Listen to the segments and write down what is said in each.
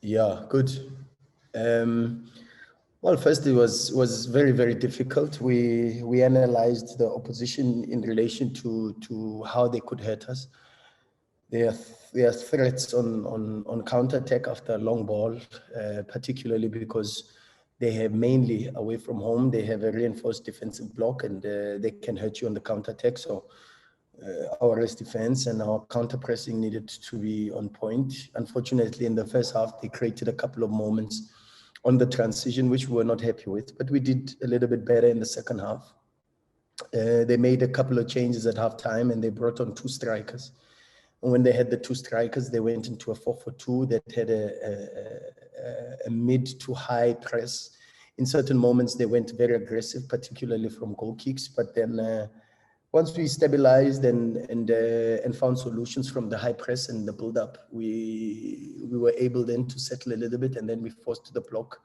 Yeah, good. Well, first it was very, very difficult. We analyzed the opposition in relation to how they could hurt us. There are threats on counter-attack after a long ball, particularly because they have mainly away from home, they have a reinforced defensive block, and they can hurt you on the counter-attack. So our rest defense and our counter-pressing needed to be on point. Unfortunately, in the first half, they created a couple of moments on the transition, which we were not happy with, but we did a little bit better in the second half. They made a couple of changes at halftime, and they brought on two strikers. And when they had the two strikers, they went into a 4-4-2 that had a mid to high press. In certain moments, they went very aggressive, particularly from goal kicks. But then once we stabilized and found solutions from the high press and the build-up, we were able then to settle a little bit, and then we forced the block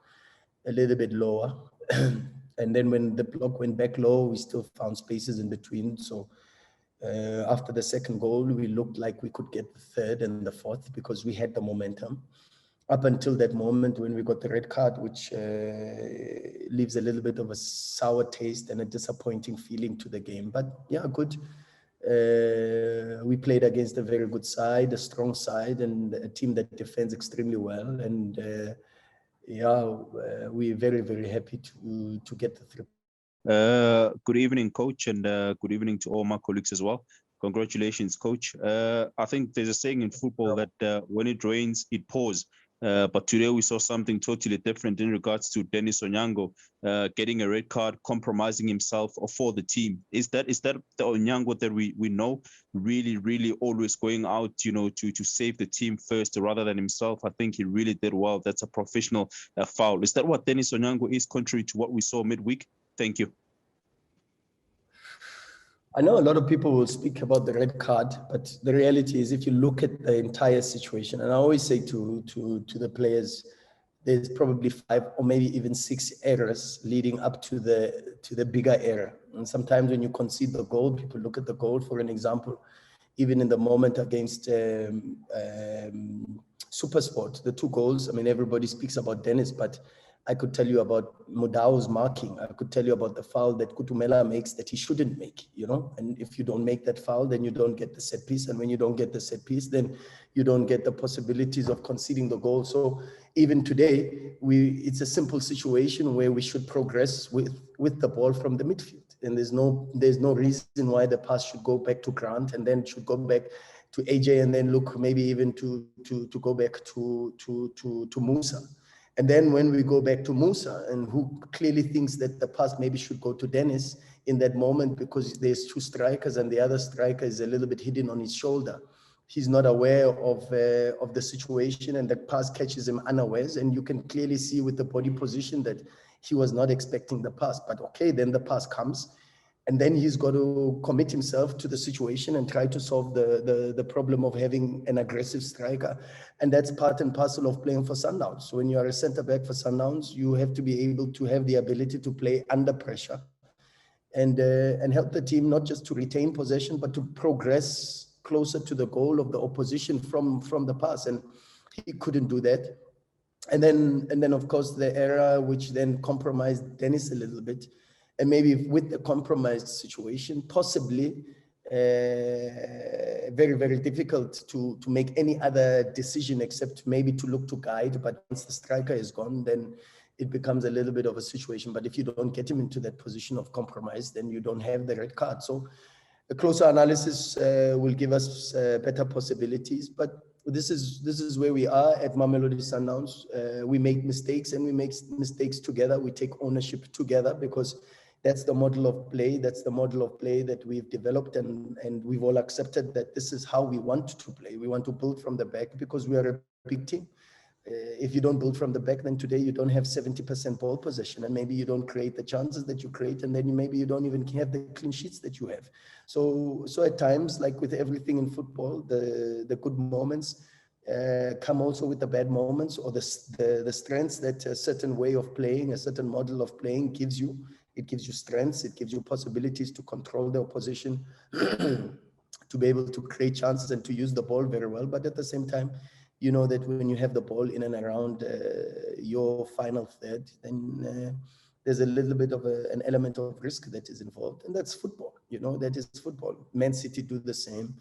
a little bit lower. And then when the block went back low, we still found spaces in between. So after the second goal, we looked like we could get the third and the fourth because we had the momentum. Up until that moment when we got the red card, which leaves a little bit of a sour taste and a disappointing feeling to the game. But yeah, good. We played against a very good side, a strong side, and a team that defends extremely well. And we're very, very happy to get the 3. Good evening, Coach, and good evening to all my colleagues as well. Congratulations, Coach. I think there's a saying in football that when it rains, it pours. But today we saw something totally different in regards to Dennis Onyango getting a red card, compromising himself for the team. Is that the Onyango that we know, really always going out, to save the team first rather than himself? I think he really did well. That's a professional foul. Is that what Dennis Onyango is, contrary to what we saw midweek? Thank you. I know a lot of people will speak about the red card, but the reality is if you look at the entire situation, and I always say to the players, there's probably 5 or maybe even 6 errors leading up to the bigger error. And sometimes when you concede the goal, people look at the goal, for an example, even in the moment against SuperSport, the 2 goals, I mean, everybody speaks about Dennis, but I could tell you about Mudao's marking. I could tell you about the foul that Kutumela makes that he shouldn't make, and if you don't make that foul, then you don't get the set piece. And when you don't get the set piece, then you don't get the possibilities of conceding the goal. So even today, it's a simple situation where we should progress with the ball from the midfield. And there's no reason why the pass should go back to Grant and then should go back to AJ and then look maybe even to go back to Musa. And then when we go back to Musa, and who clearly thinks that the pass maybe should go to Dennis in that moment because there's 2 strikers and the other striker is a little bit hidden on his shoulder. He's not aware of the situation, and the pass catches him unawares. And you can clearly see with the body position that he was not expecting the pass. But okay, then the pass comes. And then he's got to commit himself to the situation and try to solve the problem of having an aggressive striker. And that's part and parcel of playing for Sundowns. So when you are a centre-back for Sundowns, you have to be able to have the ability to play under pressure and help the team not just to retain possession, but to progress closer to the goal of the opposition from the pass. And he couldn't do that. And then of course, the error which then compromised Dennis a little bit. And maybe with the compromised situation, possibly very, very difficult to make any other decision except maybe to look to guide. But once the striker is gone, then it becomes a little bit of a situation. But if you don't get him into that position of compromise, then you don't have the red card. So a closer analysis will give us better possibilities. But this is where we are at Mamelodi Sundowns. We make mistakes, and we make mistakes together. We take ownership together because that's the model of play. That's the model of play that we've developed, and we've all accepted that this is how we want to play. We want to build from the back because we are a big team. If you don't build from the back, then today you don't have 70% ball possession, and maybe you don't create the chances that you create, and then maybe you don't even have the clean sheets that you have. So at times, like with everything in football, the good moments come also with the bad moments, or the strengths that a certain way of playing, a certain model of playing gives you. It gives you strengths, it gives you possibilities to control the opposition, to be able to create chances and to use the ball very well. But at the same time, you know that when you have the ball in and around your final third, then there's a little bit of an element of risk that is involved, and that's football. You know, that is football. Man City do the same,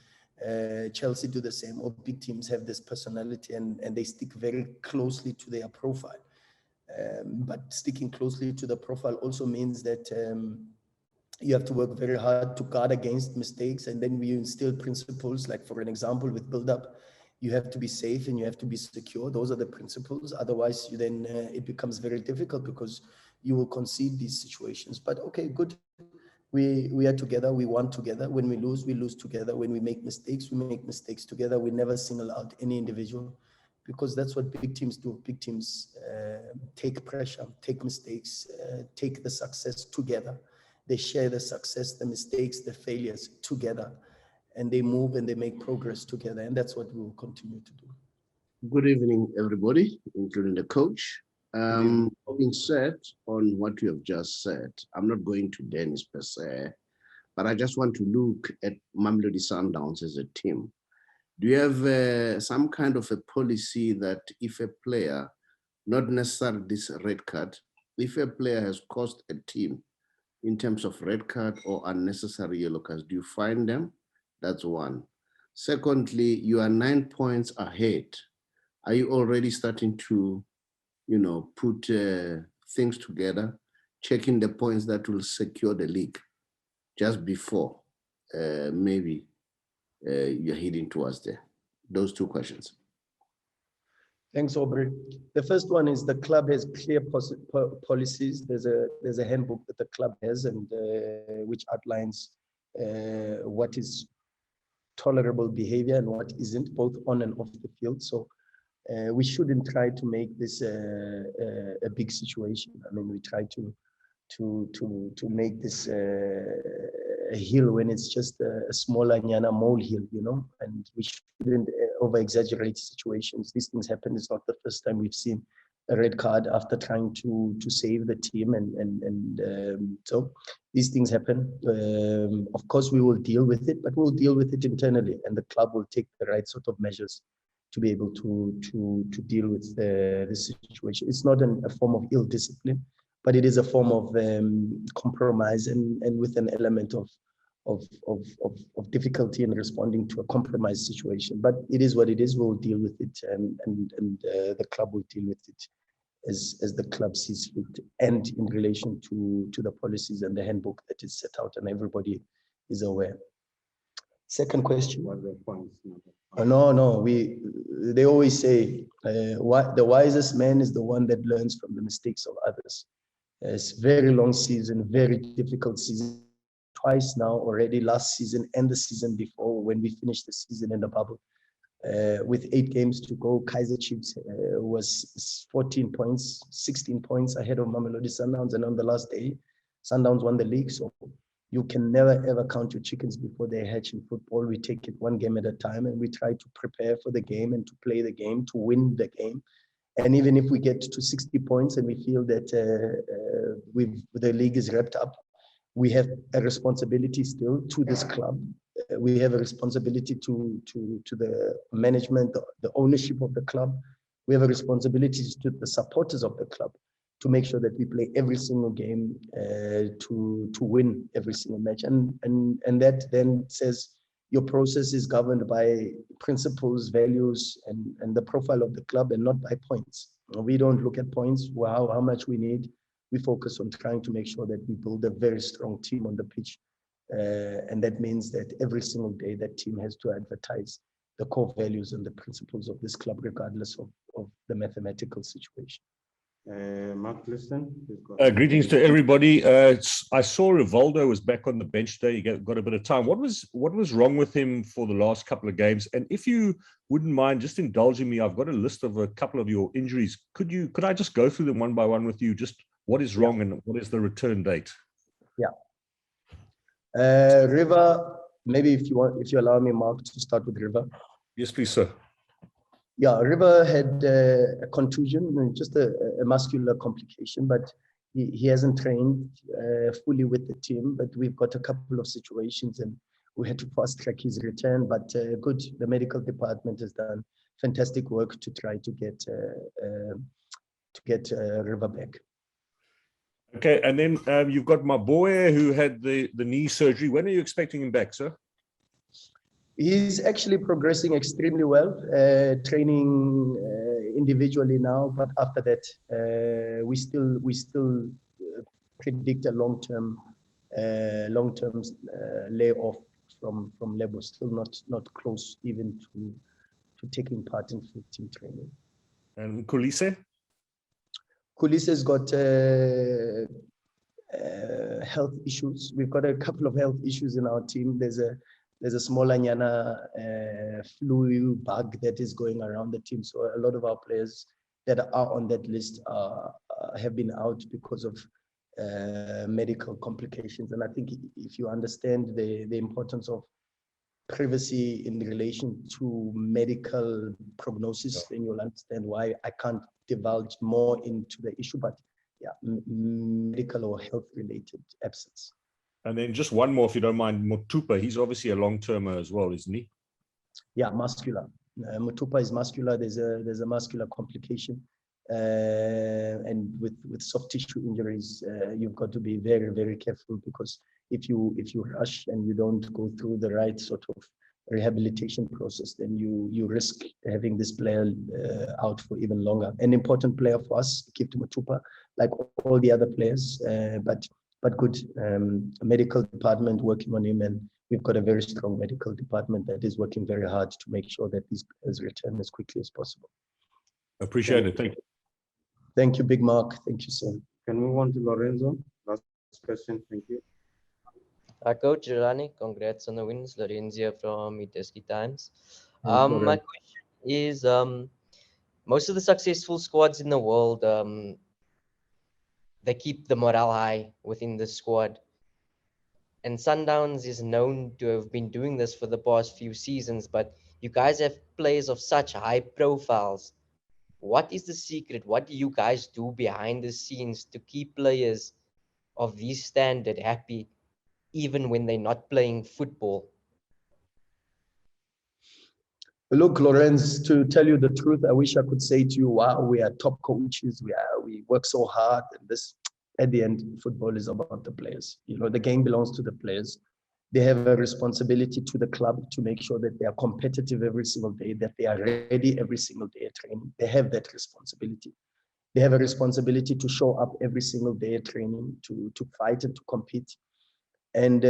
Chelsea do the same. All big teams have this personality, and they stick very closely to their profile. But sticking closely to the profile also means that you have to work very hard to guard against mistakes, and then we instill principles. Like, for an example, with build-up, you have to be safe and you have to be secure. Those are the principles. Otherwise, then it becomes very difficult, because you will concede these situations. But okay, good. We are together. We won together. When we lose together. When we make mistakes together. We never single out any individual, because that's what big teams do. Big teams take pressure, take mistakes, take the success together. They share the success, the mistakes, the failures together, and they move and they make progress together. And that's what we will continue to do. Good evening, everybody, including the coach. Having said on what you have just said, I'm not going to Dennis per se, but I just want to look at Mamelodi Sundowns as a team. Do you have some kind of a policy that if a player, not necessarily this red card, if a player has caused a team in terms of red card or unnecessary yellow cards, do you fine them? That's one. Secondly, you are 9 points ahead. Are you already starting to, put things together, checking the points that will secure the league just before maybe you're heading towards there? Those two questions. Thanks, Aubrey. The first one is the club has clear policies. There's a handbook that the club has, and which outlines what is tolerable behavior and what isn't, both on and off the field. So we shouldn't try to make this a big situation. I mean, we try to make this a hill when it's just a smaller nyana molehill, and we shouldn't over-exaggerate situations. These things happen. It's not the first time we've seen a red card after trying to save the team, and so these things happen. Of course, we will deal with it, but we'll deal with it internally, and the club will take the right sort of measures to be able to deal with this situation. It's not a form of ill discipline, but it is a form of compromise, and with an element of difficulty in responding to a compromised situation. But it is what it is. We'll deal with it, and the club will deal with it as the club sees fit, and in relation to the policies and the handbook that is set out, and everybody is aware. Second question. No. They always say the wisest man is the one that learns from the mistakes of others. It's very long season, very difficult season. Twice now already, last season and the season before, when we finished the season in the bubble. With 8 games to go, Kaizer Chiefs was 14 points, 16 points ahead of Mamelodi Sundowns, and on the last day, Sundowns won the league. So you can never ever count your chickens before they hatch in football. We take it one game at a time, and we try to prepare for the game and to play the game, to win the game. And even if we get to 60 points and we feel that the league is wrapped up, we have a responsibility still to this club. We have a responsibility to the management, the ownership of the club. We have a responsibility to the supporters of the club to make sure that we play every single game to win every single match. And that then says your process is governed by principles, values, and the profile of the club, and not by points. We don't look at points, how much we need. We focus on trying to make sure that we build a very strong team on the pitch. And that means that every single day that team has to advertise the core values and the principles of this club, regardless of the mathematical situation. Mark, listen. Greetings to everybody. I saw Rivaldo was back on the bench today. He got a bit of time. What was wrong with him for the last couple of games? And if you wouldn't mind just indulging me, I've got a list of a couple of your injuries. Could I just go through them one by one with you? Just what is wrong and what is the return date? Yeah. River, maybe if you allow me, Mark, to start with River. Yes, please, sir. Yeah, River had a contusion, just a muscular complication, but he hasn't trained fully with the team. But we've got a couple of situations, and we had to fast track his return. But good, the medical department has done fantastic work to try to get River back. Okay, and then you've got Maboe, who had the knee surgery. When are you expecting him back, sir? He's actually progressing extremely well, training individually now. But after that, we still predict a long-term layoff from Lebo. Still not close even to taking part in full team training. And Kulise? Kulise's got health issues. We've got a couple of health issues in our team. There's a small anyana flu bug that is going around the team. So a lot of our players that are on that list have been out because of medical complications. And I think if you understand the importance of privacy in relation to medical prognosis, then you'll understand why I can't divulge more into the issue. But yeah, medical or health related absence. And then just one more, if you don't mind, Mutupa. He's obviously a long-termer as well, isn't he? Yeah, muscular. Mutupa is muscular. There's a muscular complication, and with soft tissue injuries, you've got to be very, very careful, because if you rush and you don't go through the right sort of rehabilitation process, then you risk having this player out for even longer. An important player for us, Kip Mutupa, like all the other players, but good medical department working on him, and we've got a very strong medical department that is working very hard to make sure that these players return as quickly as possible. Appreciate it. Thank you. Thank you, Big Mark. Thank you, sir. Can we move on to Lorenzo? Last question. Thank you. Coach Rulani, congrats on the wins. Lorenzo from DStv Times. Thank you, My question is, most of the successful squads in the world, they keep the morale high within the squad. And Sundowns is known to have been doing this for the past few seasons, but you guys have players of such high profiles. What is the secret? What do you guys do behind the scenes to keep players of this standard happy, even when they're not playing football? Look, Lorenz, to tell you the truth, I wish I could say to you, wow, we are top coaches. We work so hard. And this, at the end, football is about the players. You know, the game belongs to the players. They have a responsibility to the club to make sure that they are competitive every single day, that they are ready every single day at training. They have that responsibility. They have a responsibility to show up every single day at training, to fight and to compete. And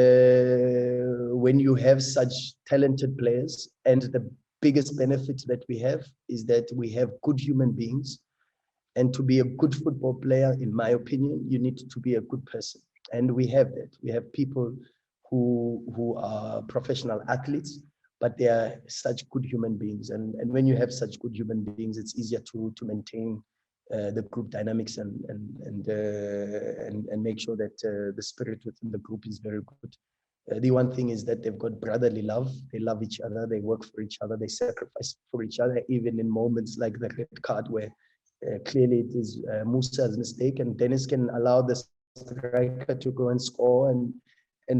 when you have such talented players, and the biggest benefit that we have is that we have good human beings. And to be a good football player, in my opinion, you need to be a good person. And we have that. We have people who are professional athletes, but they are such good human beings. And when you have such good human beings, it's easier to maintain the group dynamics and make sure that the spirit within the group is very good. The one thing is that they've got brotherly love. They love each other. They work for each other. They sacrifice for each other, even in moments like the red card, where clearly it is Musa's mistake, and Dennis can allow the striker to go and score, and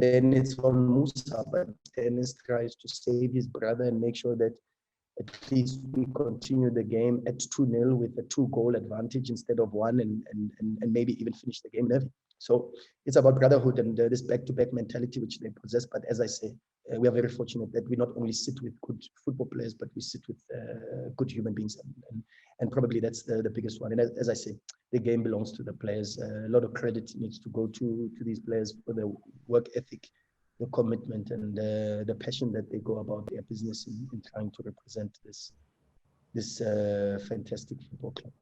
then it's on Musa. But Dennis tries to save his brother and make sure that at least we continue the game at 2-0 with a 2-goal advantage instead of 1, and maybe even finish the game early. So it's about brotherhood and this back-to-back mentality which they possess. But as I say, we are very fortunate that we not only sit with good football players, but we sit with good human beings, and probably that's the biggest one. And as I say, the game belongs to the players. A lot of credit needs to go to these players for their work ethic, the commitment, and the passion that they go about their business in trying to represent this fantastic football club.